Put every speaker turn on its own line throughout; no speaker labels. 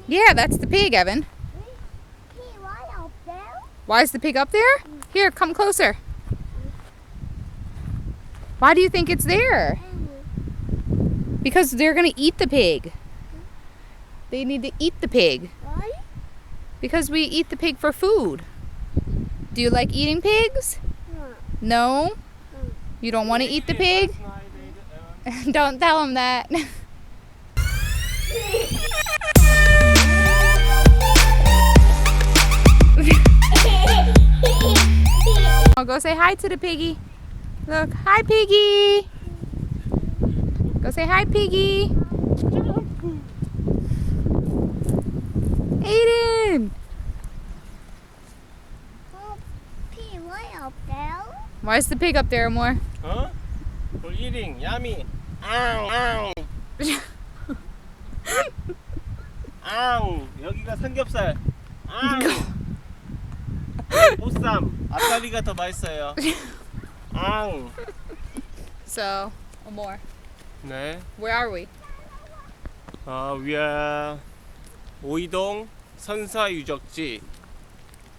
Yeah, that's the pig, Evan.
Pig right up there?
Why is the pig up there? Here, come closer. Why do you think it's there? Because they're gonna eat the pig. They need to eat the pig.
Why?
Because we eat the pig for food. Do you like eating pigs? No? You don't want to eat the pig? Don't tell him that. I'll go say hi to the piggy. Look, hi piggy. Go say hi piggy. Aiden.
Pig right up there?
Why is the pig up there more?
Huh? For eating, yummy. 앙, 앙. 여기가 삼겹살. 앙. 보쌈. 앞다리가 더 맛있어요. 앙.
So, one more.
네.
Where are we?
We are 오이동 선사 유적지.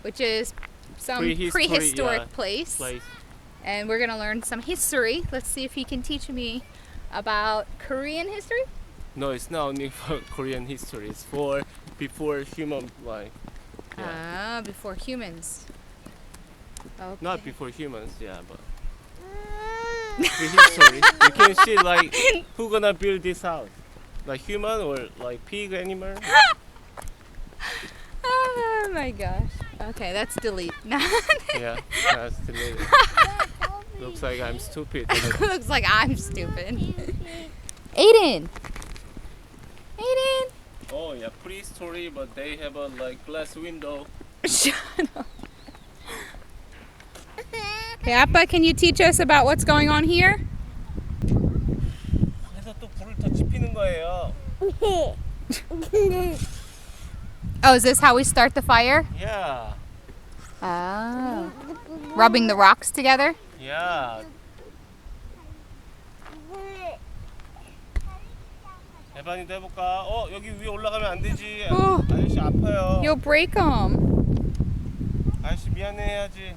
Which is some
Prehistoric,
prehistoric place.
place.
And we're gonna learn some history. Let's see if he can teach me about Korean history.
No, it's not only for Korean history. It's for before human life.
Ah, before humans. Okay.
Not before humans, yeah, but prehistory. You can see like who gonna build this house, like human or like pig animal.
Oh my gosh. Okay, that's delete.
Yeah, that's deleted. Looks like I'm stupid.
Looks like I'm stupid. Aiden. Aiden.
Oh yeah, prehistory, but they have a like glass window.
Shut up. Hey, Appa, can you teach us about what's going on here?
그래서 또 불을 더 지피는 거예요.
Oh, is this how we start the fire?
Yeah,
Oh. Rubbing the rocks together?
yeah. 에반이도 해볼까? 여기 위에 올라가면 안 되지.
어.
아저씨 아파요.
You'll break them.
아저씨 미안해 해야지.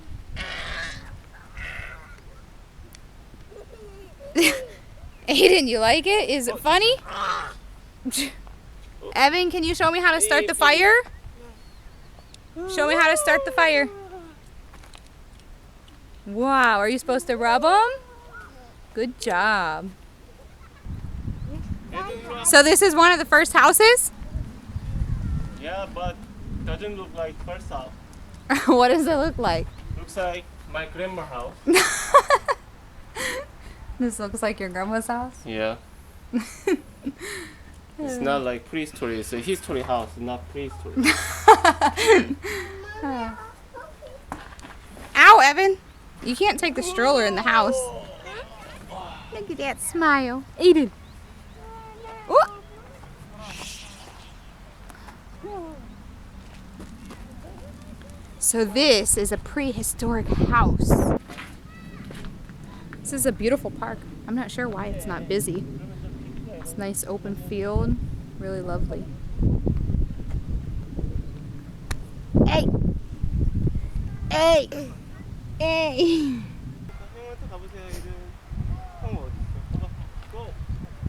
Aiden, you like it? Is it funny? Evan, can you show me how to start the fire? Show me how to start the fire. Wow, are you supposed to rub them? Good job. So this is one of the first houses?
Yeah, but doesn't look like first house.
What does it look like?
Looks like my grandma's house.
This looks like your grandma's house?
Yeah. It's not like prehistory. It's a history house, not prehistory.
Ow, Evan! You can't take the stroller in the house. Look at that smile. Aiden! Oh. So this is a prehistoric house. This is a beautiful park. I'm not sure why it's not busy. It's a nice open field, really lovely. Hey! Hey! Hey!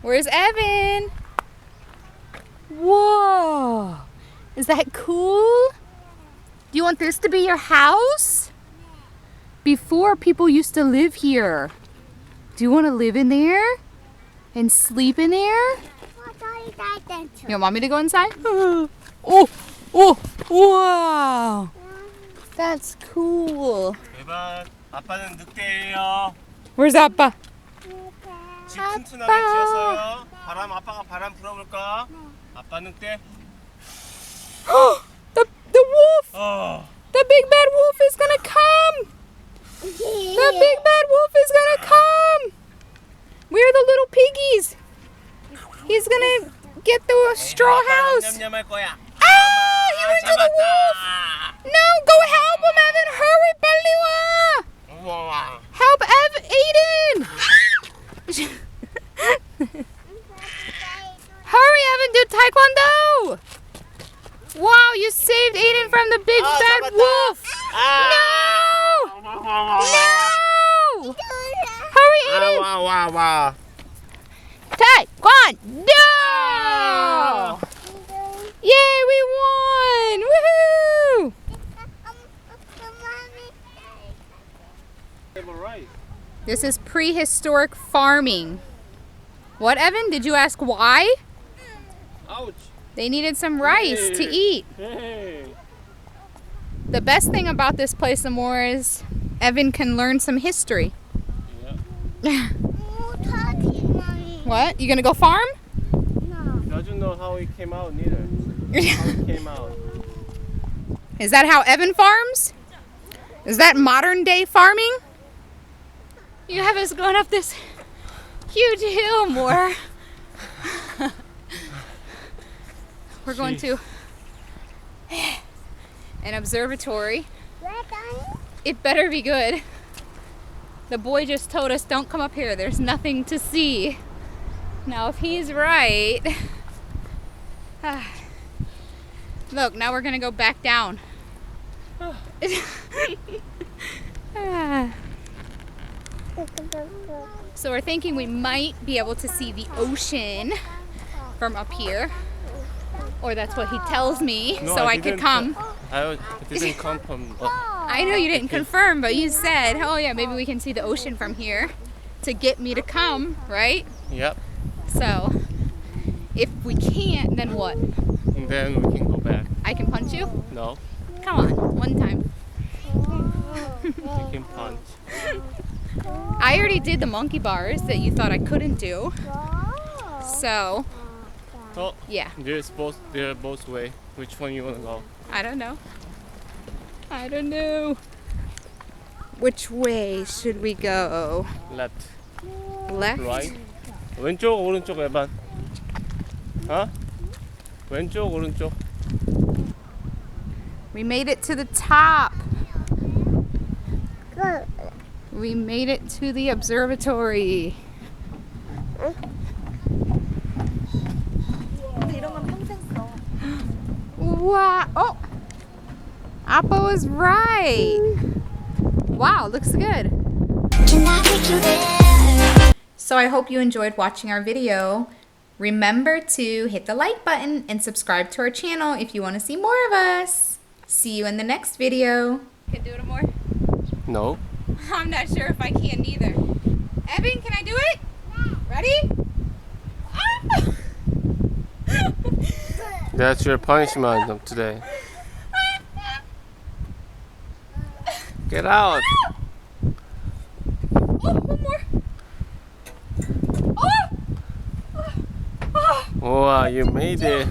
Where's Evan? Whoa! Is that cool? Do you want this to be your house? Before, people used to live here. Do you want to live in there? And sleep in there? You want me to go inside? Oh! Oh! Wow! That's cool.
대박. 아빠는 늑대예요.
Where's Appa?
집 튼튼하게 지었어요. 아빠가 바람 불어볼까? 아빠 늑대.
The wolf!
어.
The big bad wolf is gonna come! The big bad wolf is gonna come! Where are the little piggies? He's gonna get the straw house.
냠냠할 거야.
Ah! He went to the wolf! No! Go help him, Evan! Hurry! 빨리 와! Help Aiden! Hurry, Evan! Do taekwondo! You saved Aiden from the big bad
잡았다.
wolf!
아.
No! Hurry, Aiden!
와.
Taekwondo! Yay, we won! Woohoo!
Right.
This is prehistoric farming. What, Evan? Did you ask why?
Ouch.
They needed some rice to eat.
Hey.
The best thing about this place, Amor, is Evan can learn some history.
Yeah.
What? You gonna go farm?
He doesn't know how he came out neither. How he came out.
Is that how Evan farms? Is that modern day farming? You have us going up this huge hill, Amor. We're going to an observatory. It better be good. The boy just told us don't come up here. There's nothing to see. Now if he's right. Look, now we're gonna go back down. So we're thinking we might be able to see the ocean from up here. Or that's what he tells me,
No,
so
I
I could
didn't.
come.
I didn't come from.
I know you didn't confirm, but you said, oh yeah, maybe we can see the ocean from here to get me to come, right?
Yep.
So, if we can't, then what?
And then we can go back.
I can punch you?
No.
Come on, one time.
You can punch.
I already did the monkey bars that you thought I couldn't do. So,
Oh.
yeah,
They're both way. Which one you wanna go?
I don't know. I don't know. Which way should we go?
Left.
Left?
Right. 왼쪽 오른쪽 에반. 어? 왼쪽 오른쪽.
We made it to the top. We made it to the observatory. Wow. Oh! Appa was right. Wow, looks good. So I hope you enjoyed watching our video. Remember to hit the like button and subscribe to our channel if you want to see more of us. See you in the next video. Can do it more?
No.
I'm not sure if I can either. Evan, can I do it? Ready? Ah!
That's your punishment of today. Get out.
Oh, one more. Oh!
Wow, you made it.